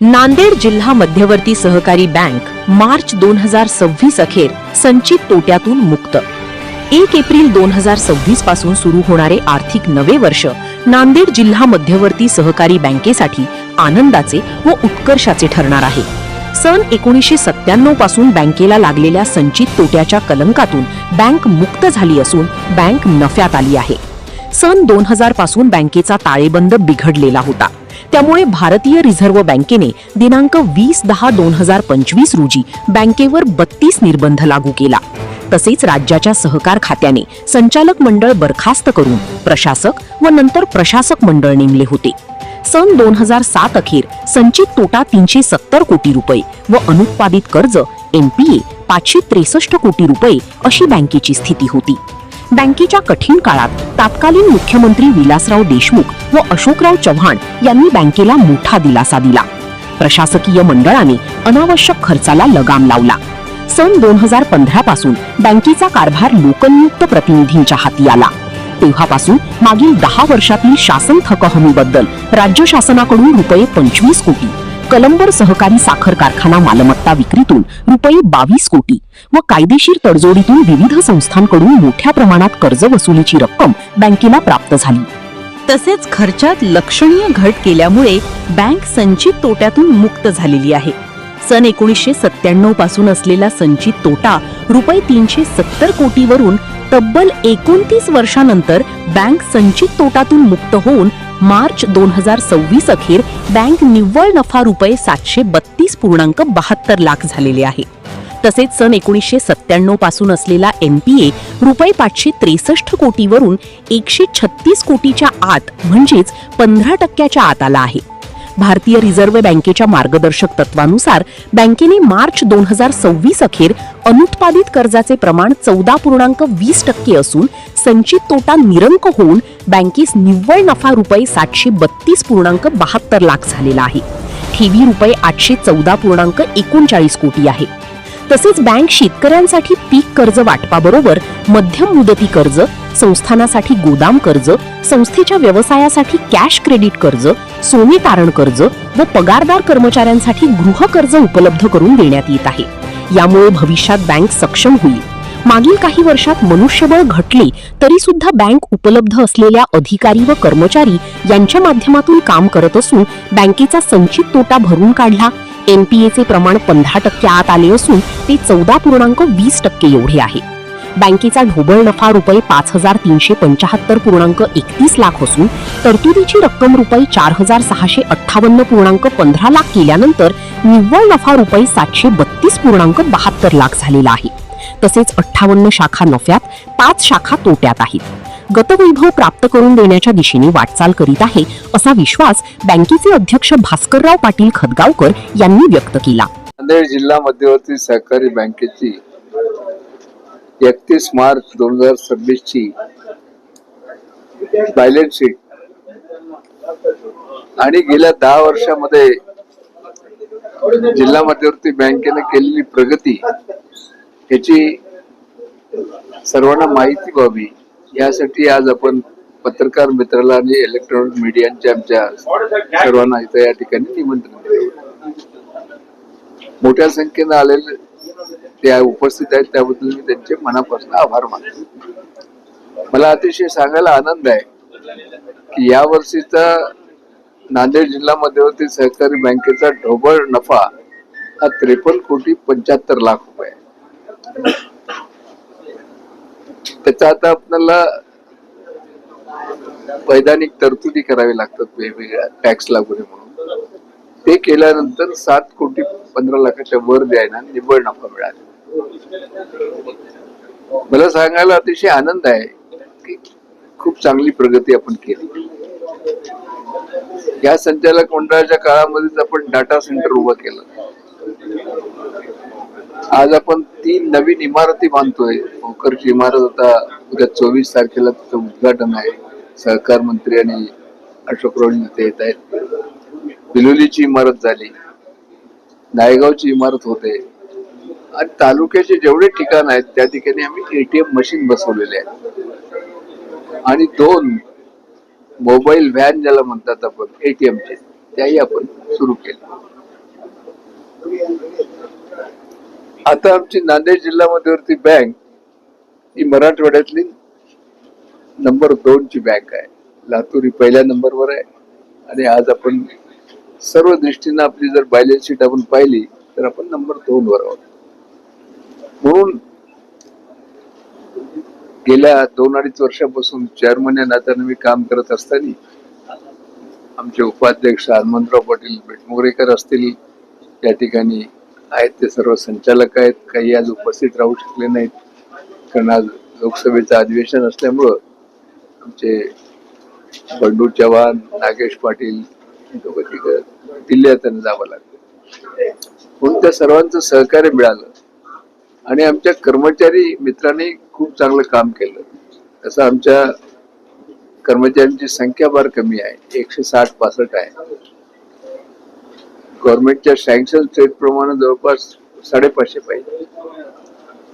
नांदेड जिल्हा मध्यवर्ती सहकारी बँक मार्च 2026 अखेर संचित तोट्यातून मुक्त। 1 एप्रिल 2026 पासून सुरू होणारे आर्थिक नवे वर्ष नांदेड जिल्हा मध्यवर्ती सहकारी बँकेसाठी आनंदाचे व उत्कर्षाचे ठरणार आहे। सन 1997 पासून बँकेला लागलेल्या संचित तोट्याच्या कलंकातून बँक मुक्त झाली असून बँक नफ्यात आली आहे। सन 2000 पासून बँकेचा ताळेबंद बिघडलेला होता। त्यामुळे भारतीय रिझर्व्ह बँकेने दिनांक 20/10/2025 रोजी बँकेवर 32 निर्बंध लागू केला। तसेच राज्याच्या सहकार खात्याने संचालक मंडळ बरखास्त करून प्रशासक व नंतर प्रशासक मंडळ नेमले होते। सन 2007 अखेर संचित तोटा 370 कोटी रुपये व अनुत्पादित कर्ज NPA 563 कोटी रुपये अशी बँकेची स्थिती होती। बँकेच्या कठीण काळात तत्कालीन मुख्यमंत्री विलासराव देशमुख व अशोकराव चव्हाण यांनी बँकेला मोठा दिलासा दिला। प्रशासकीय मंडळाने अनावश्यक खर्चाला लगाम लावला। सन 2015 पासून बँकेचा कारभार लोकनियुक्त प्रतिनिधींच्या हाती आला। तेव्हापासून मागील 10 वर्षातील शासन थक हमीबद्दल राज्य शासनाकडून रुपये 25 कोटी, कलंबर सहकारी साखर कारखाना मालमत्ता विक्रीतून रुपये 22 कोटी व कायदेशीर तडजोडीतून विविध संस्थांकडून मोठ्या प्रमाणात कर्ज वसुलीची रक्कम बँकेला प्राप्त झाली। तसेच खर्चात लक्षणीय घट केल्यामुळे बँक संचित तोट्यातून मुक्त झालेली आहे। सन 1997 पासून असलेला संचित तोटा रुपये 370 कोटीवरून तब्बल 29 वर्षानंतर बँक संचित तोटातून मुक्त होऊन मार्च 2026 अखेर बँक निव्वळ नफा रुपये 732.72 लाख झालेले आहे। तसेच सन 1997 पासून असलेला NPA रुपये 563 कोटीवरून 136 कोटीच्या आत म्हणजेच 15% आत आला आहे। भारतीय रिझर्व्ह बँकेच्या मार्गदर्शक तत्वानुसार बँकेने मार्च 2026 अखेर अनुत्पादित कर्जाचे प्रमाण 14.20% असून संचित तोटा निरंक होऊन बँकेस निव्वळ नफा रुपये 732.72 लाख झालेला आहे। ठेवी रुपये 814.39 कोटी आहे। तसेच बँक शेतकऱ्यांसाठी पीक कर्ज वाटपाबरोबर मध्यम मुदती कर्ज, संस्थानासाठी गोदाम कर्ज, संस्थेच्या व्यवसायासाठी कॅश क्रेडिट कर्ज, सोने तारण कर्ज व पगारदार कर्मचाऱ्यांसाठी गृह कर्ज उपलब्ध करून देण्यात येत आहे। यामुळे भविष्यात बँक सक्षम होईल। मागील काही वर्षात मनुष्यबळ घटले तरी सुद्धा बँक उपलब्ध असलेल्या अधिकारी व कर्मचारी यांच्या माध्यमातून काम करत असून बँकेचा संचित तोटा भरून काढला। NPA चे प्रमाण 15% आत आले असून ते 14.20% एवढे आहे। बँकेचा ढोबळ नफा रुपये 5375.31 लाख असून तरतुदीची रक्कम रुपये 4658.15 लाख केल्यानंतर निव्वळ नफा रुपये 732.72 लाख झालेला आहे। तसेच 58 शाखा नफ्यात, 5 शाखा तोट्यात आहेत। गतवैभव प्राप्त करून देण्याच्या दिशेने वाटचाल करीत आहे असा विश्वास बँकेचे अध्यक्ष भास्करराव पाटील खदगावकर यांनी व्यक्त केला। नांदेड जिल्हा मध्यवर्ती सहकारी बँकेची 31 मार्च 2026 ची बॅलन्स शीट आणि गेल्या 10 वर्षामध्ये जिल्हा मध्यवर्ती बँकेने केलेली प्रगती याची सर्वांना माहिती व्हावी यासाठी आज आपण पत्रकार मित्राला आणि इलेक्ट्रॉनिक मीडियाच्या आमच्या सर्वांना इथं या ठिकाणी निमंत्रण दिले। मोठ्या संख्येने आलेले ते उपस्थित आहेत त्याबद्दल मी त्यांचे मनापासून आभार मानतो। मला अतिशय सांगायला आनंद आहे की या वर्षीचा नांदेड जिल्हा मध्यवर्ती सहकारी बँकेचा ढोबळ नफा हा 53.75 लाख रुपये। त्याचा आता आपल्याला वैधानिक तरतुदी करावी लागतात वेगवेगळ्या टॅक्स लागू नये म्हणून। ते केल्यानंतर 7.15 लाखाच्या वर द्यायला निव्वळ नफा मिळाला। मला सांगायला अतिशय आनंद आहे की खूप चांगली प्रगती आपण केली। या संचालक मंडळाच्या काळामध्येच आपण डाटा सेंटर उभं केलं। आज आपण 3 नवीन इमारती बांधतोय। भोकरची इमारत आता उद्या 24 तारखेला तिचं उद्घाटन आहे। सहकार मंत्री आणि अशोकराव तिथे येत आहेत। बिलोलीची इमारत झाली, नायगावची इमारत होते आणि तालुक्याचे जेवढे ठिकाण आहेत त्या ठिकाणी आम्ही ATM मशीन बसवलेले आहेत आणि 2 मोबाईल व्हॅन ज्याला म्हणतात आपण ATMचे त्याही आपण सुरू केले। आता आमची नांदेड जिल्हा मध्यवर्ती बँक ही मराठवाड्यातली नंबर 2 ची बँक आहे. लातूर ही पहिल्या नंबरवर आहे आणि आज आपण सर्व दृष्टीनं आपली जर बॅलन्स शीट आपण पाहिली तर आपण नंबर 2 वर आहोत. म्हणून गेल्या 2-2.5 वर्षापासून चेअरमन या नात्यानं मी काम करत असताना आमचे उपाध्यक्ष हनुमंतराव पाटील बेटमोगरेकर असतील, त्या ठिकाणी आहेत ते सर्व संचालक आहेत. काही आज उपस्थित राहू शकले नाहीत कारण आज लोकसभेचं अधिवेशन असल्यामुळं आमचे बंडू चव्हाण, नागेश पाटील दिल्लीला त्यांना जावं लागलं. म्हणून त्या सर्वांचं सहकार्य मिळालं आणि आमच्या कर्मचारी मित्रांनी खूप चांगलं काम केलं. तसं आमच्या कर्मचाऱ्यांची संख्या फार कमी आहे, 160-165 आहे. गव्हर्नमेंटच्या सँक्शन रेट प्रमाणे जवळपास 550 पाहिजे.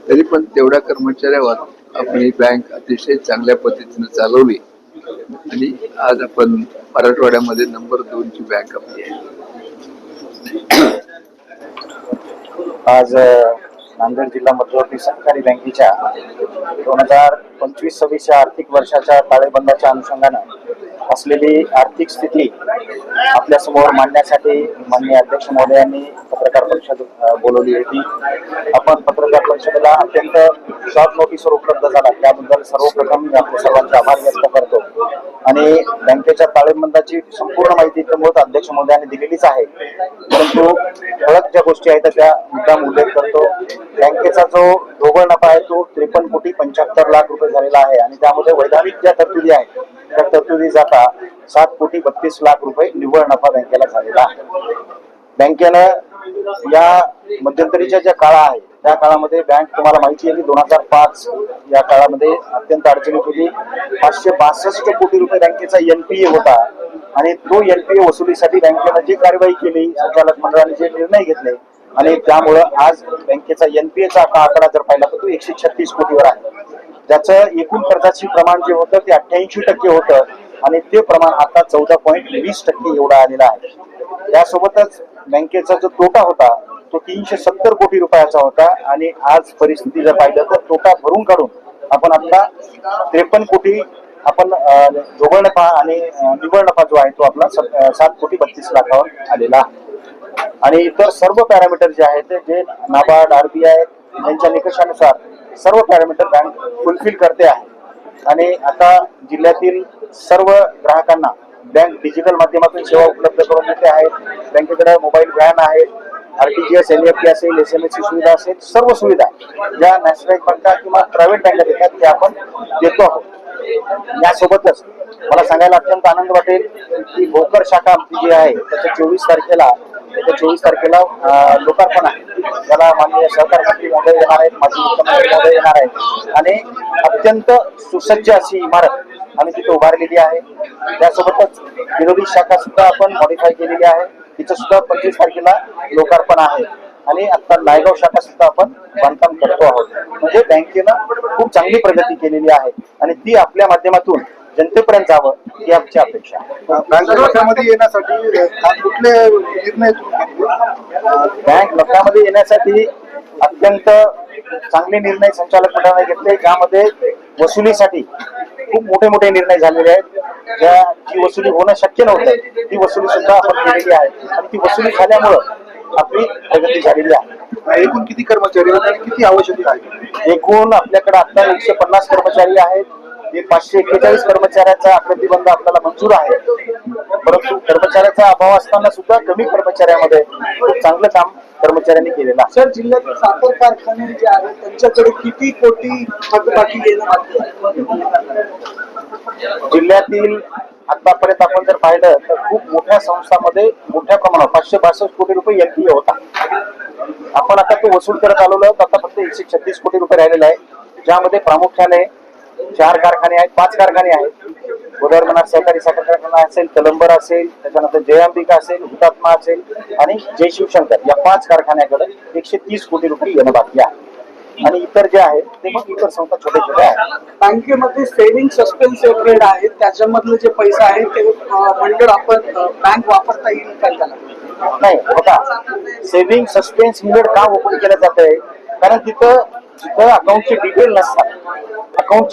तरी पण तेवढ्या कर्मचाऱ्यावर आपण ही बँक अतिशय चांगल्या पद्धतीने चालवली आणि आज आपण मराठवाड्यामध्ये नंबर 2 ची बँक आपली आहे. आज नांदेड जिल्हा मध्यवर्ती सहकारी बँकेच्या 2025-26 या आर्थिक वर्षाच्या ताळेबंदाच्या अनुषंगानं असलेली आर्थिक स्थिती आपल्या समोर मांडण्यासाठी माननीय अध्यक्ष महोदयांनी पत्रकार परिषद बोलवली होती. आपण पत्रकार परिषदेला अत्यंत शॉर्ट नोटीसवर उपलब्ध झाला त्याबद्दल सर्वप्रथम मी आपल्या सर्वांचे आभार व्यक्त करतो. आणि बँकेच्या ताळेबंदाची संपूर्ण माहिती तर अध्यक्ष महोदयांनी दिलेलीच आहे, परंतु ठळक ज्या गोष्टी आहेत त्या मुद्दाम उल्लेख करतो. बँकेचा जो ढोबळ नफा आहे तो 53,75,00,000 झालेला आहे आणि त्यामध्ये वैधानिक ज्या तरतुदी आहेत त्या तरतुदी जाता 7,32,00,000 निव्वळ नफा बँकेला झालेला आहे. बँकेनं या मध्यंतरीच्या ज्या काळा आहे त्या काळामध्ये बँक तुम्हाला माहिती आहे की 2005 या काळामध्ये अत्यंत अडचणीत होती. 562 कोटी रुपये बँकेचा एनपीए होता आणि तो एनपीए वसुलीसाठी बँकेनं जी कारवाई केली, संचालक मंडळाने जे निर्णय घेतले आणि त्यामुळं आज बँकेचा एनपीएचा आकडा जर पाहिला तर तो 136 कोटीवर आहे. ज्याचं एकूण कर्जाचे प्रमाण जे होतं ते 88% होतं आणि ते प्रमाण आता 14.20% एवढं आलेलं आहे. त्यासोबतच बँकेचा जो तोटा होता तो 370 कोटी रुपयाचा होता आणि आज परिस्थिती जर पाहिलं तर तोटा भरून काढून आपण आता 53 कोटी आपण ढोबळ नफा आणि निव्वळ नफा जो आहे तो आपला 7,32,00,000 आलेला आहे. आणि इतर सर्व पॅरामीटर जे आहेत जे नाबार्ड, आरबीआय यांच्या निकषानुसार सर्व पॅरामीटर बँक फुलफिल करते आहे. आणि आता जिल्ह्यातील सर्व ग्राहकांना बँक डिजिटल माध्यमातून सेवा उपलब्ध करून देते आहे. बँकेकडे मोबाईल व्हॅन आहे, आरटीजीएस, एनईएफटी असेल, एसएमएसची सुविधा असेल, सर्व सुविधा ज्या नॅशनलाइज बँका किंवा प्रायव्हेट बँका देतात त्या आपण देतो आहोत. यासोबतच मला सांगायला अत्यंत आनंद वाटेल की भोकर शाखा आमची जी आहे त्याच्या 24 तारखेला लोकार्पण आहे. त्याला माननीय सहकार मंत्री महोदय येणार आहेत, माजी मुख्यमंत्री महोदय येणार आहेत आणि अत्यंत सुसज्ज अशी इमारत आम्ही तिथे उभारलेली आहे. त्यासोबतच विरोधी शाखा सुद्धा आपण मॉडिफाय केलेली आहे, तिचं सुद्धा 25 तारखेला लोकार्पण आहे. आणि आता नायगाव शाखा सुद्धा आपण बांधकाम करतो आहोत. म्हणजे बँकेनं खूप चांगली प्रगती केलेली आहे आणि ती आपल्या माध्यमातून जनतेपर्यंत जावं ही आमची अपेक्षा आहे. बँक नफ्यामध्ये येण्यासाठी कुठले निर्णय बँक नफ्यामध्ये येण्यासाठी अत्यंत चांगले निर्णय संचालक मंडळाने घेतले, ज्यामध्ये वसुलीसाठी खूप मोठे निर्णय झालेले आहेत. जी वसुली होणं शक्य नव्हतं ती वसुली सुद्धा आपण केलेली आहे आणि ती वसुली झाल्यामुळं आपली प्रगती झालेली आहे. एकूण किती कर्मचारी आणि किती आवश्यकता आहे? एकूण आपल्याकडे आता 150 कर्मचारी आहेत. 541 कर्मचाऱ्याचा प्रतिबंध आपल्याला मंजूर आहे, परंतु कर्मचाऱ्याचा अभाव असताना सुद्धा कमी कर्मचाऱ्यामध्ये खूप चांगलं काम कर्मचाऱ्यांनी केलेलं आहे. सर, जिल्ह्यातील साखर कारखाने जे आहेत त्यांच्याकडे किती कोटी थकबाकी येणं बाकी आहे? जिल्ह्यातील आतापर्यंत आपण जर पाहिलं तर खूप मोठ्या संस्थांमध्ये मोठ्या प्रमाणात 562 कोटी रुपये एनपीए होता. आपण आता तो वसूल करत आलेलो आहोत. आता फक्त 136 कोटी रुपये राहिलेला आहे, ज्यामध्ये प्रामुख्याने 4 कारखाने आहेत, 5 कारखाने आहेत. उदरमनाथ सहकारी साखर कारखाना असेल, कलंबर असेल, त्याच्यानंतर जयांबिका असेल, हुतात्मा असेल आणि जय शिवशंकर या 5 कारखान्याकडे 130 कोटी रुपये येणं बाकी आहे. आणि इतर जे आहेत ते मग इतर संस्था छोटे आहेत. बँकेमध्ये सेव्हिंग सस्पेन्स रेट आहे, त्याच्यामधले जे पैसे आहे ते मंडळ आपण बँक वापरता येईल का त्याला? नाही, बघा, सेव्हिंग सस्पेन्स मिनिट का ओपन केलं जात आहे कारण जिथं अकाउंटचे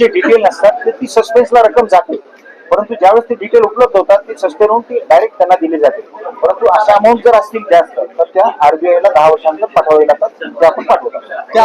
डिटेल नसतात तर ती सस्पेन्सला रक्कम जाते, परंतु ज्यावेळेस ते डिटेल उपलब्ध होतात ती सस्पेंड होऊन ती डायरेक्ट त्यांना दिली जाते. परंतु अशा अमाऊंट जर असतील जास्त तर त्या आरबीआयला 10 वर्षांनंतर पाठवावी लागतात, त्या आपण पाठवतात.